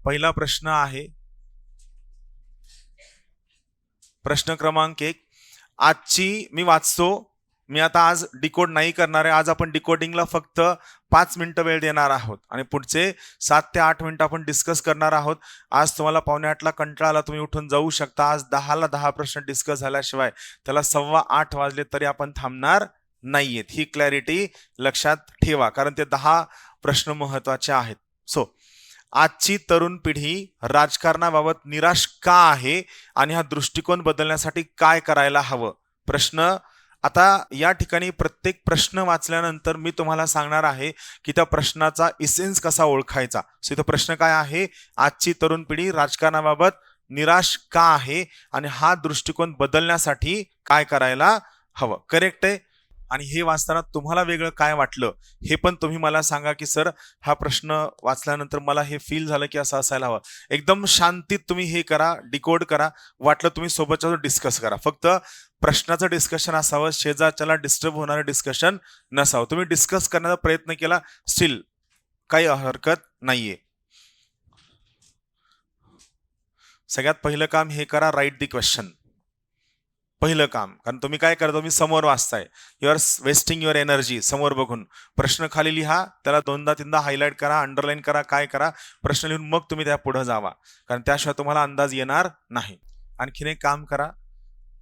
पहिला प्रश्न आहे प्रश्न क्रमांक 1. आजची मी वाचतो. मी आता आज डिकोड नाही करणार आहे. आज आपण डिकोडिंगला फक्त 5 मिनिटं वेळ देणार आहोत आणि पुढचे 7 ते 8 मिनिटं आपण डिस्कस करणार आहोत. आज तुम्हाला 7:45ला कंटाळा आला, तुम्ही उठून जाऊ शकता. आज 10ला 10 प्रश्न डिस्कस झाल्याशिवाय त्याला 7:15 वाजले तरी आपण थांबणार नाहीयेत. ही क्लॅरिटी लक्षात ठेवा, कारण ते 10 प्रश्न महत्वाचे आहेत. आजची तरुण पिढी राजकारणाबाबत निराश का आहे आणि हा दृष्टिकोन बदलण्यासाठी काय करायला हवं. प्रश्न आता या ठिकाणी प्रत्येक प्रश्न वाचल्यानंतर मी तुम्हाला सांगणार आहे की त्या प्रश्नाचा इसेन्स कसा ओळखायचा. इथं प्रश्न काय आहे, आजची तरुण पिढी राजकारणाबाबत निराश का आहे आणि हा दृष्टिकोन बदलण्यासाठी काय करायला हवं. करेक्ट आहे. आणि हे वाचताना तुम्हाला वेगळं काय वाटलं हे पण तुम्ही मला सांगा की सर हा प्रश्न वाचल्यानंतर मला हे फील झालं की असं असायला हवं. एकदम शांतीत तुम्ही हे करा, डिकोड करा. वाटलं तुम्ही सोबतच्या डिस्कस करा. फक्त प्रश्नाचं डिस्कशन असावं, शेजारच्याला डिस्टर्ब होणारं डिस्कशन नसावं. तुम्ही डिस्कस करण्याचा प्रयत्न केला स्टील काही हरकत नाहीये. सगळ्यात पहिलं काम हे करा, राईट दी क्वेश्चन. पहिलं काम, कारण तुम्ही काय करता, तुम्ही समोर वाचताय, you are wasting your energy. समोर बघून प्रश्न खाली लिहा, त्याला 2दा-3दा हायलाइट करा, अंडरलाईन करा, काय करा, प्रश्न लिहून मग तुम्ही त्या पुढे जावा, कारण त्याशिवाय तुम्हाला अंदाज येणार नाही. आणखीन एक काम करा,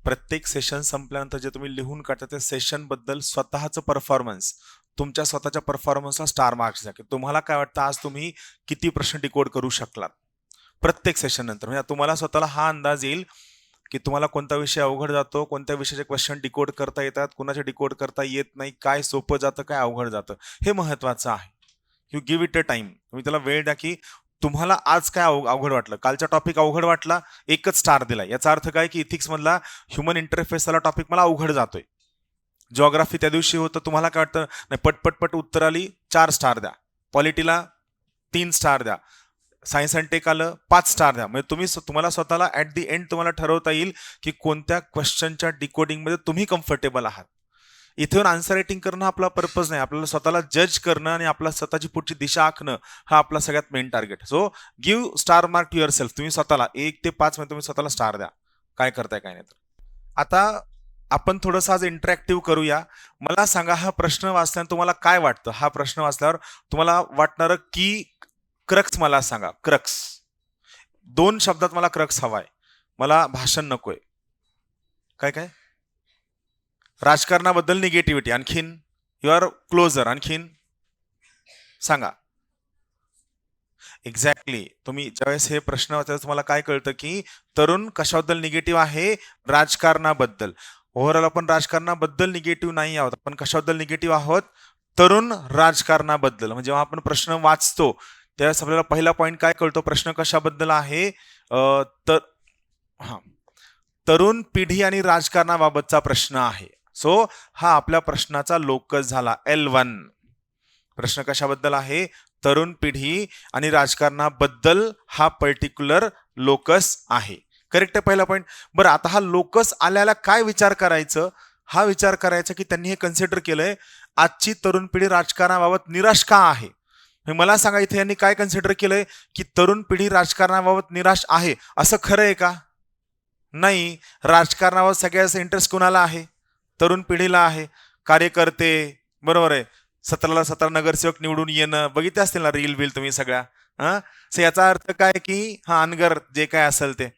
प्रत्येक सेशन संपल्यानंतर जे तुम्ही लिहून काढता त्या सेशन बद्दल स्वतःचं परफॉर्मन्स, तुमच्या स्वतःच्या परफॉर्मन्सला स्टार मार्क्स द्या की तुम्हाला काय वाटतं आज तुम्ही किती प्रश्न डिकोड करू शकलात प्रत्येक सेशन नंतर. म्हणजे तुम्हाला स्वतःला हा अंदाज येईल की तुम्हाला कोणता विषय अवघड जातो, कोणत्या विषयाचे क्वेश्चन डिकोड करता येतात, कोणाचे डिकोड करता येत नाही, काय सोपं जातं, काय अवघड जातं. हे महत्वाचं आहे. You give it a time. तुम्ही त्याला वेळ द्या की तुम्हाला आज काय अवघड वाटलं. कालचा टॉपिक अवघड वाटला, एकच स्टार दिला. याचा अर्थ काय की इथिक्स मधला ह्युमन इंटरफेस वाला टॉपिक मला अवघड जातोय. जिओग्राफी त्या दिवशी होतं, तुम्हाला काय वाटतं, नाही पटपट उत्तर आली, 4 स्टार द्या. पॉलिटीला 3 स्टार द्या. सायन्स अँड टेक आलं, 5 स्टार द्या. म्हणजे तुम्हाला स्वतःला ऍट दी एंड तुम्हाला ठरवता येईल की कोणत्या क्वेश्चनच्या डिकोडिंग मध्ये तुम्ही कम्फर्टेबल आहात. इथून आन्सर रायटिंग करणं हा आपला पर्पज नाही, आपल्याला स्वतःला जज करणं आणि आपला स्वतःची पुढची दिशा आखणं हा आपला सगळ्यात main target. So give star mark to yourself. तुम्ही स्वतःला 1 ते 5 मध्ये तुम्ही स्वतःला स्टार द्या, काय करताय काय नाही. तर आता आपण थोडंसं आज इंटरॅक्टिव्ह करूया. मला सांगा, हा प्रश्न वाचल्यावर तुम्हाला काय वाटतं. हा प्रश्न वाचल्यावर तुम्हाला वाटणारं की क्रक्स मला सांगा. क्रक्स 2 शब्दात मला क्रक्स हवाय, मला भाषण नकोय. काय काय राजकारणाबद्दल निगेटिव्हिटी, आणखीन यू आर क्लोजर, आणखीन सांगा. एक्झॅक्टली. तुम्ही ज्यावेळेस हे प्रश्न वाचता तुम्हाला काय कळतं की तरुण कशाबद्दल निगेटिव्ह आहे, राजकारणाबद्दल. ओव्हरऑल आपण राजकारणाबद्दल निगेटिव्ह नाही आहोत, आपण कशाबद्दल निगेटिव्ह आहोत, तरुण राजकारणाबद्दल. म्हणजे जेव्हा आपण प्रश्न वाचतो त्यावेळेस आपल्याला पहिला पॉईंट काय कळतो, प्रश्न कशाबद्दल आहे, तर तरुण पिढी आणि राजकारणाबाबतचा प्रश्न आहे. सो हा आपल्या प्रश्नाचा लोकस झाला L1. प्रश्न कशाबद्दल आहे, तरुण पिढी आणि राजकारणाबद्दल हा पर्टिक्युलर लोकस आहे. करेक्ट आहे पहिला पॉईंट. बरं, आता हा लोकस आल्याला काय विचार करायचं, हा विचार करायचा की त्यांनी हे कन्सिडर केलंय आजची तरुण पिढी राजकारणाबाबत निराश का आहे. मला सांगा, इथे यांनी काय कन्सिडर केलंय की तरुण पिढी राजकारणाबाबत निराश आहे. असं खरं आहे का? नाही. राजकारणावर सगळ्याचा इंटरेस्ट कुणाला आहे, तरुण पिढीला आहे. कार्यकर्ते, बरोबर आहे, 17ला 17 नगरसेवक निवडून येणं, बघितले असतील ना रील बिल तुम्ही सगळ्या. सो याचा अर्थ काय की हा अनगर जे काय असेल ते.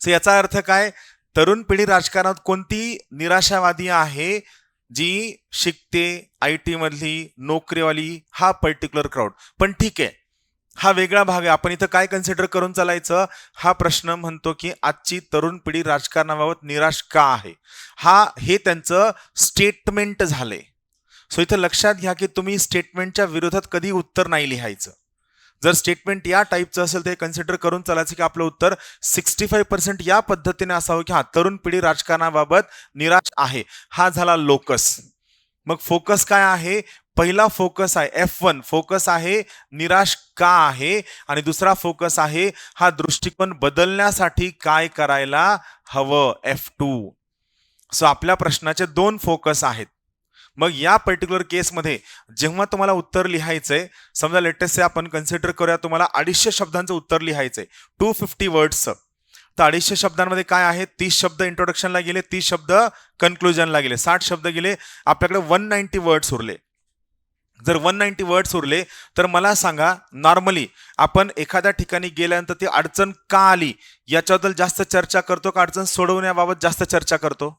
सो याचा अर्थ काय, तरुण पिढी राजकारणात कोणती निराशावादी आहे, जी शिकते, IT मधली, नोकरीवाली, हा पर्टिक्युलर क्राऊड. पण ठीक आहे, हा वेगळा भाग आहे. आपण इथं काय कन्सिडर करून चालायचं, हा प्रश्न म्हणतो की आजची तरुण पिढी राजकारणाबाबत निराश का आहे. हे त्यांचं स्टेटमेंट झाले. सो इथं लक्षात घ्या की तुम्ही स्टेटमेंटच्या विरोधात कधी उत्तर नाही लिहायचं. जर स्टेटमेंट या टाईपचं असेल तर कन्सिडर करून चालायचं की आपलं उत्तर 65% या पद्धतीने असावं की हा तरुण पिढी राजकारणाबाबत निराश आहे. हा झाला लोकस. मग फोकस काय आहे, पहिला फोकस आहे F1, फोकस आहे निराश का आहे, आणि दुसरा फोकस आहे हा दृष्टिकोन बदलण्यासाठी काय करायला हवं, F2. सो आपल्या प्रश्नाचे 2 फोकस आहेत. मग या पर्टिक्युलर केसमध्ये जेव्हा तुम्हाला उत्तर लिहायचंय, समजा लेटेस्ट आपण कन्सिडर करूया तुम्हाला 250 शब्दांचं उत्तर लिहायचंय, 250 वर्ड्सचं. तर 250 शब्दांमध्ये काय आहे, 30 शब्द इंट्रोडक्शनला गेले, 30 शब्द कन्क्लुजनला गेले, 60 शब्द गेले, आपल्याकडे 190 वर्ड्स उरले. जर 190 वर्ड्स उरले तर मला सांगा, नॉर्मली आपण एखाद्या ठिकाणी गेल्यानंतर ती अडचण का आली याच्याबद्दल जास्त चर्चा करतो का अडचण सोडवण्याबाबत जास्त चर्चा करतो?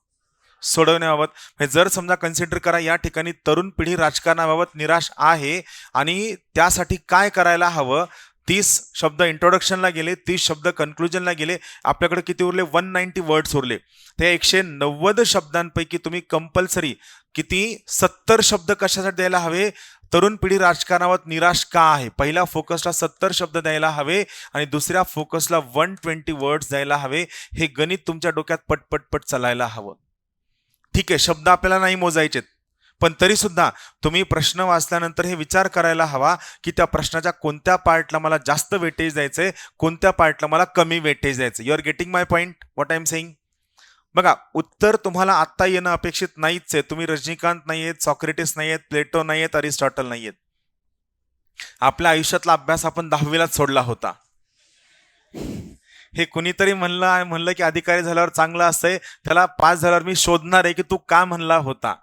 सोडवण्याबाबत. जर समजा कन्सिडर करा या ठिकाणी तरुण पिढी राजकारणाबाबत निराश आहे आणि त्यासाठी काय करायला हवं, 30 शब्द इंट्रोडक्शनला गेले, 30 शब्द कन्क्लुजनला गेले, आपल्याकडे किती उरले, 190 वर्ड्स उरले. त्या 190 शब्दांपैकी तुम्ही कंपल्सरी किती 70 शब्द कशासाठी द्यायला हवे, तरुण पिढी राजकारणावर निराश का आहे, पहिल्या फोकसला 70 शब्द द्यायला हवे आणि दुसऱ्या फोकसला 120 वर्ड्स द्यायला हवे. हे गणित तुमच्या डोक्यात पटपटपट चालायला हवं. ठीक आहे, शब्द आपल्याला नाही मोजायचेत, पण तरी सुद्धा तुम्ही प्रश्न वाचल्यानंतर हे विचार करायला हवा की त्या प्रश्नाच्या कोणत्या पार्टला मला जास्त वेटेज द्यायचंय, कोणत्या पार्टला मला कमी वेटेज द्यायचं. You are getting my point, what I am saying. बघा, उत्तर तुम्हाला आत्ता येणं अपेक्षित नाहीच आहे. तुम्ही रजनीकांत नाहीयेत, सॉक्रेटिस नाहीयेत, प्लेटो नाहीयेत, अरिस्टॉटल नाहीयेत. आपल्या आयुष्यातला अभ्यास आपण 10वीलाच सोडला होता. हे कुणीतरी म्हणलं की अधिकारी झाल्यावर चांगलं असतंय, त्याला पास झाल्यावर मी शोधणार आहे की तू का म्हणला होता.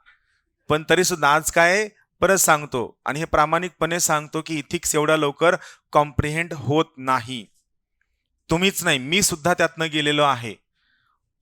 पण तरी सुद्धा आज काय परत सांगतो आणि हे प्रामाणिकपणे सांगतो की इथिक्स एवढ्या लवकर कॉम्प्रिहेंड होत नाही. तुम्हीच नाही, मी सुद्धा त्यातनं गेलेलो आहे.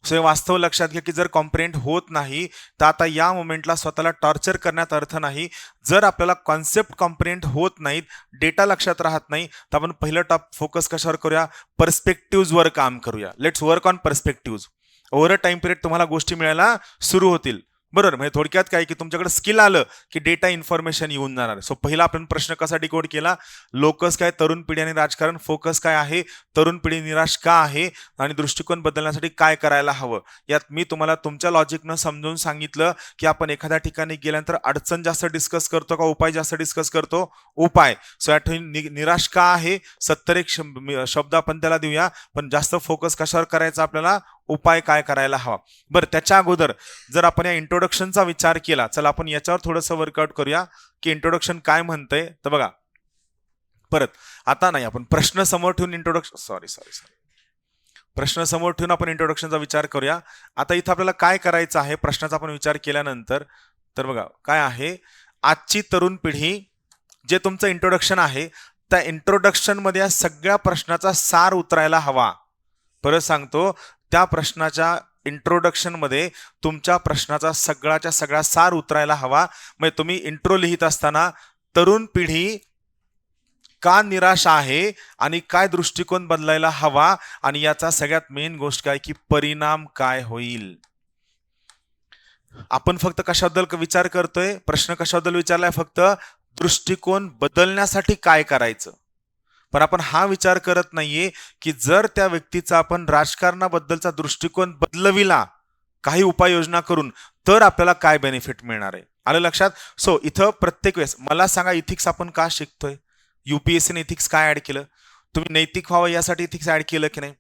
सो हे वास्तव लक्षात घ्या की जर कॉम्प्रिहेंड होत नाही तर आता या मोमेंटला स्वतःला टॉर्चर करण्यात अर्थ नाही. जर आपल्याला कॉन्सेप्ट कॉम्प्रिहेंड होत नाहीत, डेटा लक्षात राहत नाही, तर आपण पहिलं टॉप फोकस कशावर करूया, पर्स्पेक्टिव्हवर काम करूया. Let's work on perspective. Over a time period तुम्हाला गोष्टी मिळायला सुरू होतील. बरोबर, म्हणजे थोडक्यात काय की तुमच्याकडे स्किल आलं की डेटा इन्फॉर्मेशन येऊन जाणार. सो पहिला आपण प्रश्न कसा डिकोड केला, लोकस काय, तरुण पिढी आणि राजकारण, फोकस काय आहे, तरुण पिढी निराश का आहे आणि दृष्टिकोन बदलण्यासाठी काय करायला हवं. यात मी तुम्हाला तुमच्या लॉजिकनं समजून सांगितलं की आपण एखाद्या ठिकाणी गेल्यानंतर अडचण जास्त डिस्कस करतो का उपाय जास्त डिस्कस करतो, उपाय. सो या ठिकाणी निराश का आहे, 70 शब्द आपण त्याला देऊया, पण जास्त फोकस कशावर करायचा, आपल्याला उपाय काय करायला हवा. बरं, त्याच्या अगोदर जर आपण या इंट्रोडक्शनचा विचार केला, चला आपण याच्यावर थोडंसं वर्कआउट करूया की इंट्रोडक्शन काय म्हणतंय. तर बघा, परत आता नाही, आपण प्रश्न समोर ठेवून प्रश्न समोर ठेवून आपण इंट्रोडक्शनचा विचार करूया. आता इथं आपल्याला काय करायचं आहे प्रश्नाचा आपण विचार केल्यानंतर, तर बघा काय आहे, आजची तरुण पिढी, जे तुमचं इंट्रोडक्शन आहे त्या इंट्रोडक्शन मध्ये या सगळ्या प्रश्नाचा सार उतरायला हवा. परत सांगतो, त्या प्रश्नाच्या इंट्रोडक्शन मध्ये तुमच्या प्रश्नाचा सगळ्याच्या सगळा सार उतरायला हवा. म्हणजे तुम्ही इंट्रो लिहित असताना तरुण पिढी का निराश आहे आणि काय दृष्टिकोन बदलायला हवा आणि याचा सगळ्यात मेन गोष्ट काय की परिणाम काय होईल. आपण फक्त कशाबद्दल विचार करतोय, प्रश्न कशाबद्दल विचारलाय, फक्त दृष्टिकोन बदलण्यासाठी काय करायचं. पण आपण हा विचार करत नाहीये की जर त्या व्यक्तीचा आपण राजकारणाबद्दलचा दृष्टिकोन बदलविला काही उपाययोजना करून, तर आपल्याला काय बेनिफिट मिळणार आहे. आलं लक्षात. सो इथं प्रत्येक वेळेस मला सांगा, इथिक्स आपण का शिकतोय, युपीएससीने इथिक्स काय ऍड केलं, तुम्ही नैतिक व्हावं यासाठी इथिक्स ऍड केलं की नाही.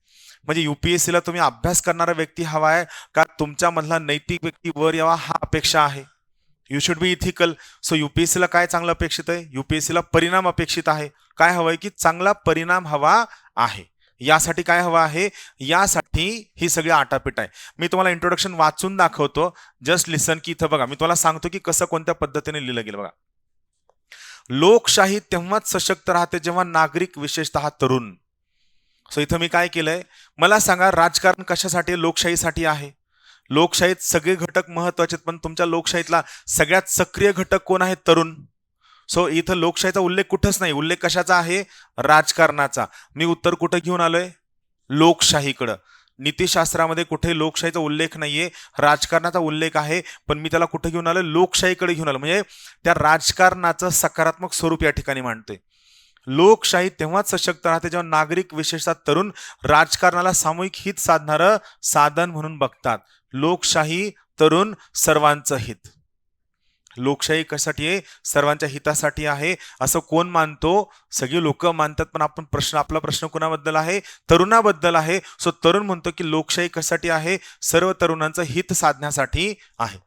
म्हणजे युपीएससीला तुम्ही अभ्यास करणारा व्यक्ती हवा आहे का तुमच्यामधला नैतिक व्यक्ती वर यावा हा अपेक्षा आहे. You should be ethical. So युपीएससीला काय चांगलं अपेक्षित आहे, युपीएससीला परिणाम अपेक्षित आहे. काय हवंय की चांगला परिणाम हवा आहे. यासाठी काय हवं आहे, यासाठी ही सगळी आटापीट आहे. मी तुम्हाला इंट्रोडक्शन वाचून दाखवतो, जस्ट लिसन. की इथं बघा, मी तुम्हाला सांगतो की कसं कोणत्या पद्धतीने लिहिलं गेलं. बघा, लोकशाही तेव्हाच सशक्त राहते जेव्हा नागरिक, विशेषतः तरुण. सो इथं मी काय केलंय, मला सांगा राजकारण कशासाठी, लोकशाहीसाठी आहे. लोकशाहीत सगळे घटक महत्वाचे, पण तुमच्या लोकशाहीतला सगळ्यात सक्रिय घटक कोण आहे, तरुण. सो इथं लोकशाहीचा उल्लेख कुठंच नाही. उल्लेख कशाचा आहे, राजकारणाचा. मी उत्तर कुठं घेऊन आलोय, लोकशाहीकडं. नीतिशास्त्रामध्ये कुठे लोकशाहीचा उल्लेख नाहीये, राजकारणाचा उल्लेख आहे, पण मी त्याला कुठे घेऊन आलोय, लोकशाहीकडे घेऊन आलो. म्हणजे त्या राजकारणाचं सकारात्मक स्वरूप या ठिकाणी मांडतोय. लोकशाही तेव्हाच सशक्त राहते जेव्हा नागरिक, विशेषतः तरुण, राजकारणाला सामूहिक हित साधणारं साधन म्हणून बघतात. लोकशाही, तरुण, सर्वांचं हित. लोकशाही कशासाठी आहे, सर्वांच्या हितासाठी आहे असं कोण मानतो, सगळी लोक मानतात. पण आपण आपला प्रश्न कोणाबद्दल आहे, तरुणाबद्दल आहे. सो तरुण म्हणतो की लोकशाही कशासाठी आहे, सर्व तरुणांचं हित साधण्यासाठी आहे.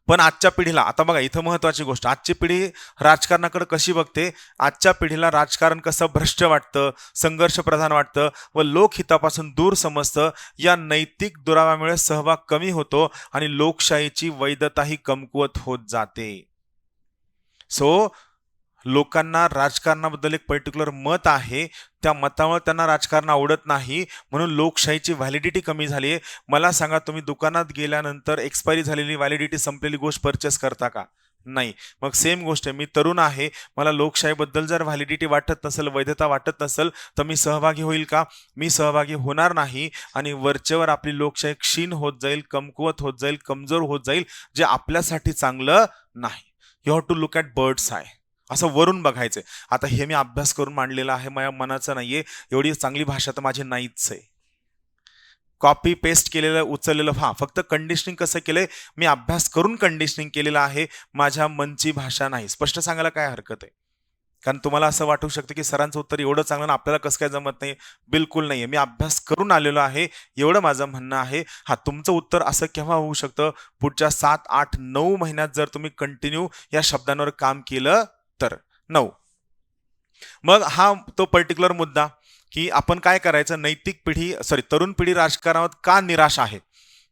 पण आजच्या पिढीला, आता बघा इथं महत्वाची गोष्ट, आजची पिढी राजकारणाकडे कशी बघते? आजच्या पिढीला राजकारण कसं भ्रष्ट वाटतं, संघर्ष प्रधान वाटतं व लोकहितापासून दूर समजतं. या नैतिक दुराव्यामुळे सहभाग कमी होतो आणि लोकशाहीची वैधताही कमकुवत होत जाते. सो लोकांना राजकारणाबद्दल एक पर्टिक्युलर मत आहे, त्या मतामुळे त्यांना राजकारण आवडत नाही, म्हणून लोकशाहीची व्हॅलिडिटी कमी झाली आहे. मला सांगा, तुम्ही दुकानात गेल्यानंतर एक्सपायरी झालेली, व्हॅलिडिटी संपलेली गोष्ट परचेस करता का? नाही. मग सेम गोष्ट आहे, मी तरुण आहे, मला लोकशाहीबद्दल जर व्हॅलिडिटी वाटत नसेल, वैधता वाटत नसेल, तर मी सहभागी होईल का? मी सहभागी होणार नाही. आणि वरचेवर आपली लोकशाही क्षीण होत जाईल, कमकुवत होत जाईल, कमजोर होत जाईल, जे आपल्यासाठी चांगलं नाही. You have to look at birds eye, असं वरून बघायचं. आता हे मी अभ्यास करून मांडलेलं आहे, माझ्या मनाचं नाहीये, एवढी चांगली भाषा तर माझी नाहीच आहे. कॉपी पेस्ट केलेलं, उचललेलं, हा फक्त कंडिशनिंग कसं केलंय, मी अभ्यास करून कंडिशनिंग केलेलं आहे, माझ्या मनची भाषा नाही. स्पष्ट सांगायला काय हरकत आहे? कारण तुम्हाला असं वाटू शकतं की सरांचं उत्तर एवढं चांगलं ना, आपल्याला कसं काय जमत नाही. बिलकुल नाहीये, मी अभ्यास करून आलेलो आहे, एवढं माझं म्हणणं आहे. हा, तुमचं उत्तर असं केव्हा होऊ शकतं? पुढच्या 7, 8, 9 महिन्यात जर तुम्ही कंटिन्यू या शब्दांवर काम केलं तर. 9. मग हा तो पर्टिक्युलर मुद्दा की आपण काय करायचं, नैतिक पिढी तरुण पिढी राजकारणात का निराश आहे?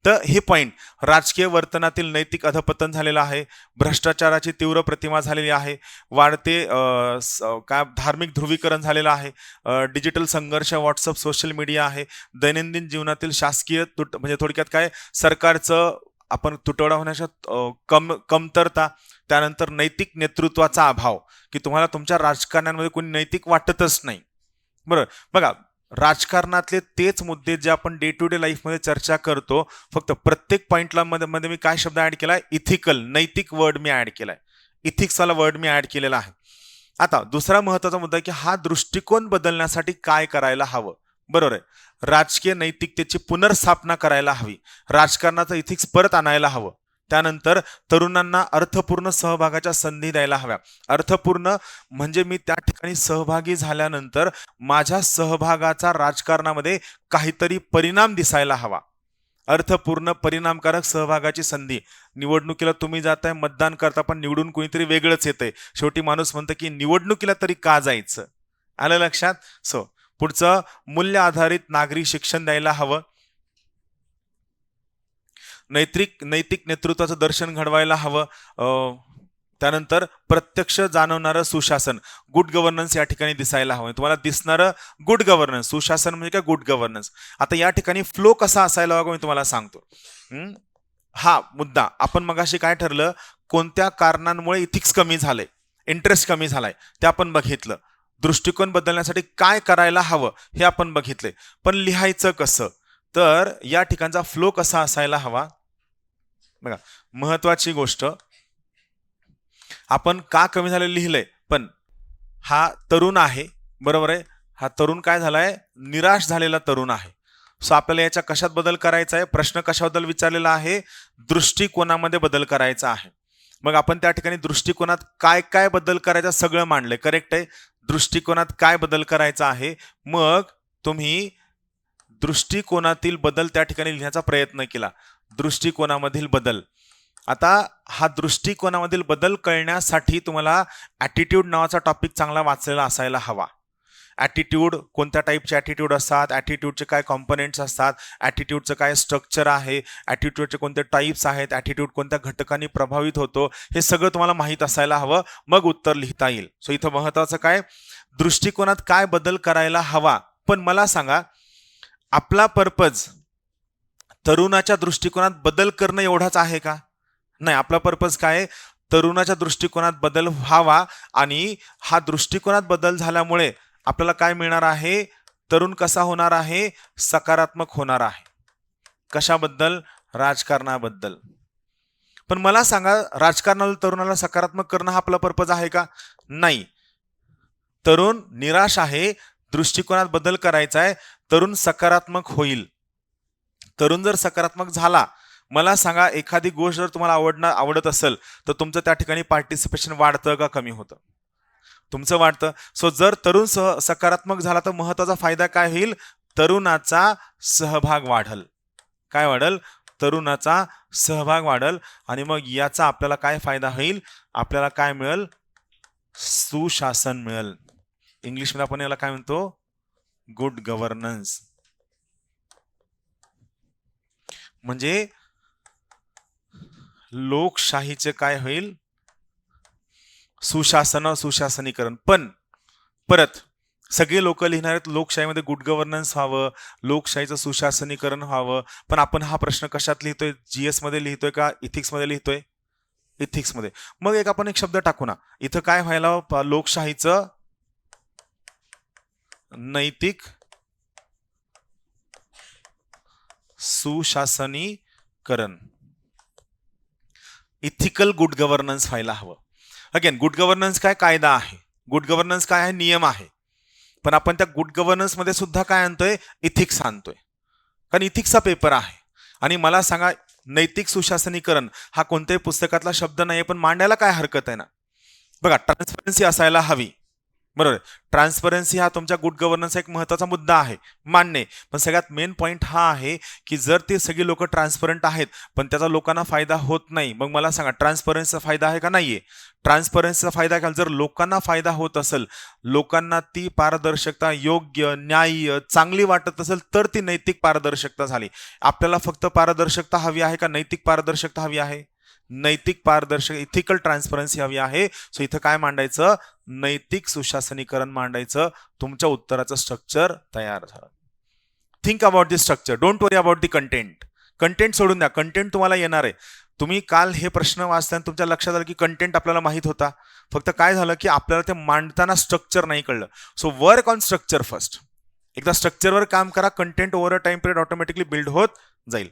तर हे पॉइंट, राजकीय वर्तनातील नैतिक अधपतन झालेलं आहे, भ्रष्टाचाराची तीव्र प्रतिमा झालेली आहे, वाढते काय धार्मिक ध्रुवीकरण झालेलं आहे, डिजिटल संघर्ष, व्हॉट्सअप, सोशल मीडिया आहे, दैनंदिन जीवनातील शासकीय म्हणजे थोडक्यात काय, सरकारचं आपण तुटवडा होण्याच्या कमतरता, त्यानंतर नैतिक नेतृत्वाचा अभाव, की तुम्हाला तुमच्या राजकारणामध्ये कोणी नैतिक वाटतच नाही. बरोबर. बघा, राजकारणातले तेच मुद्दे जे आपण डे टू डे लाईफमध्ये चर्चा करतो, फक्त प्रत्येक पॉइंटला मध्ये मी काय शब्द ऍड केलाय? इथिकल, नैतिक वर्ड मी ऍड केलाय, इथिक्स वाला वर्ड मी ऍड केलेला आहे. आता दुसरा महत्वाचा मुद्दा की हा दृष्टिकोन बदलण्यासाठी काय करायला हवं? बरोबर आहे, राजकीय नैतिकतेची पुनर्स्थापना करायला हवी, राजकारणाचं इथिक्स परत आणायला हवं. त्यानंतर तरुणांना अर्थपूर्ण सहभागाच्या संधी द्यायला हव्या. अर्थपूर्ण म्हणजे मी त्या ठिकाणी सहभागी झाल्यानंतर माझ्या सहभागाचा राजकारणामध्ये काहीतरी परिणाम दिसायला हवा. अर्थपूर्ण परिणामकारक सहभागाची संधी. निवडणुकीला तुम्ही जाताय, मतदान करता, पण निवडून कोणीतरी वेगळंच येतंय. शेवटी माणूस म्हणतं की निवडणुकीला तरी का जायचं? आलं लक्षात? सो पुढचं, मूल्य आधारित नागरी शिक्षण द्यायला हवं. नैतिक नेतृत्वाचं दर्शन घडवायला हवं. त्यानंतर प्रत्यक्ष जाणवणारं सुशासन, गुड गव्हर्नन्स या ठिकाणी दिसायला हवं. तुम्हाला दिसणारं गुड गव्हर्नन्स, सुशासन म्हणजे काय? Good governance. आता या ठिकाणी फ्लो कसा असायला हवा मी तुम्हाला सांगतो. हा मुद्दा आपण मगाशी काय ठरलं, कोणत्या कारणांमुळे इथिक्स कमी झालंय, इंटरेस्ट कमी झालाय, ते आपण बघितलं. दृष्टिकोन बदलण्यासाठी काय करायला हवं हे आपण बघितले. पण लिहायचं कसं? तर या ठिकाणचा फ्लो कसा असायला हवा? बघा, महत्वाची गोष्ट, आपण का कमी झाले लिहिलंय, पण हा तरुण आहे, बरोबर आहे, हा तरुण काय झालाय? निराश झालेला तरुण आहे. सो आपल्याला याच्या कशात बदल करायचा आहे? प्रश्न कशाबद्दल विचारलेला आहे? दृष्टिकोनामध्ये बदल करायचा आहे. मग आपण त्या ठिकाणी दृष्टिकोनात काय काय बदल करायचा सगळं मांडलंय, करेक्ट आहे? दृष्टिकोनात काय बदल करायचा आहे, मग तुम्ही दृष्टिकोनातील बदल त्या ठिकाणी लिहिण्याचा प्रयत्न केला. दृष्टिकोनामधील बदल. आता हा दृष्टिकोनामधील बदल कळण्यासाठी तुम्हाला ॲटिट्यूड नावाचा टॉपिक चांगला वाचलेला असायला हवा. ॲटिट्यूड, कोणत्या टाईपचे ॲटिट्यूड असतात, ॲटिट्यूडचे काय कॉम्पोनेंट्स असतात, ॲटिट्यूडचं काय स्ट्रक्चर आहे, ॲटिट्यूडचे कोणते टाईप्स आहेत, ॲटिट्यूड कोणत्या घटकांनी प्रभावित होतो, हे सगळं तुम्हाला माहीत असायला हवं, मग उत्तर लिहिता येईल. सो इथं महत्वाचं काय, दृष्टिकोनात काय बदल करायला हवा. पण मला सांगा, आपला पर्पज तरुणाच्या दृष्टिकोनात बदल करणं एवढाच आहे का? नाही. आपला पर्पज काय, तरुणाच्या दृष्टिकोनात बदल व्हावा, आणि हा दृष्टिकोनात बदल झाल्यामुळे आपल्याला काय मिळणार आहे? तरुण कसा होणार आहे? सकारात्मक होणार आहे. कशाबद्दल? राजकारणाबद्दल. पण मला सांगा, राजकारणाला तरुणाला सकारात्मक करणं हा आपला पर्पज आहे का? नाही. तरुण निराश आहे, दृष्टिकोनात बदल करायचा आहे, तरुण सकारात्मक होईल. तरुण जर सकारात्मक झाला, मला सांगा, एखादी गोष्ट जर तुम्हाला आवडत असेल तर तुमचं त्या ठिकाणी पार्टिसिपेशन वाढतं का कमी होतं? तुमचं वाढतं. सो जर तरुण सकारात्मक झाला तर महत्वाचा फायदा काय होईल? तरुणाचा सहभाग वाढल. काय वाढल? तरुणाचा सहभाग वाढेल आणि मग याचा आपल्याला काय फायदा होईल, आपल्याला काय मिळेल, सुशासन मिळेल. इंग्लिशमध्ये आपण याला काय म्हणतो, गुड गव्हर्नन्स. म्हणजे लोकशाहीचे काय होईल, सुशासनीकरण. पण परत सगळे लोक लिहिणार आहेत लोकशाहीमध्ये गुड गव्हर्नन्स व्हावं, लोकशाहीचं सुशासनीकरण व्हावं. पण आपण हा प्रश्न कशात लिहितोय, जीएस मध्ये लिहितोय का इथिक्स मध्ये लिहितोय, इथिक्स मध्ये. मग आपण एक शब्द टाकू ना इथं, काय व्हायला, लोकशाहीचं नैतिक सुशासनीकरण, इथिकल गुड गव्हर्नन्स व्हायला हवं. अगेन गुड गव्हर्नन्स काय कायदा आहे, गुड गव्हर्नन्स काय आहे, नियम आहे. पण आपण त्या गुड गव्हर्नन्स मध्ये सुद्धा काय आणतोय, इथिक्स आणतोय. कारण इथिक्सचा पेपर आहे. आणि मला सांगा, नैतिक सुशासनीकरण हा कोणत्याही पुस्तकातला शब्द नाही, पण मांडायला काय हरकत आहे ना. बघा, ट्रान्सपरन्सी असायला हवी, बरोबर. ट्रान्सपरन्सी हा तुमच्या गुड गव्हर्नन्सचा एक महत्वाचा मुद्दा आहे, मान्य. पण सगळ्यात मेन पॉईंट हा आहे की जर ते सगळी लोक ट्रान्सपरंट आहेत पण त्याचा लोकांना फायदा होत नाही, मग मला सांगा ट्रान्सपरन्सीचा फायदा आहे का नाहीये. ट्रान्सपरन्सीचा फायदा काय, जर लोकांना फायदा होत असेल, लोकांना ती पारदर्शकता योग्य, न्याय्य, चांगली वाटत असेल, तर ती नैतिक पारदर्शकता झाली. आपल्याला फक्त पारदर्शकता हवी आहे का नैतिक पारदर्शकता हवी आहे, नैतिक पारदर्शक, इथिकल ट्रान्सपरन्सी हवी आहे. सो इथं काय मांडायचं, नैतिक सुशासनीकरण मांडायचं. तुमच्या उत्तराचं स्ट्रक्चर तयार झालं. Think about this structure, don't worry about the content. Content सोडून द्या, कंटेंट तुम्हाला येणार आहे. तुम्ही काल हे प्रश्न वाचताना तुमच्या लक्षात आलं की कंटेंट आपल्याला माहित होता, फक्त काय झालं की आपल्याला ते मांडताना स्ट्रक्चर नाही कळलं. So work on structure first. एकदा स्ट्रक्चरवर काम करा, content over a time period automatically build होत जाईल.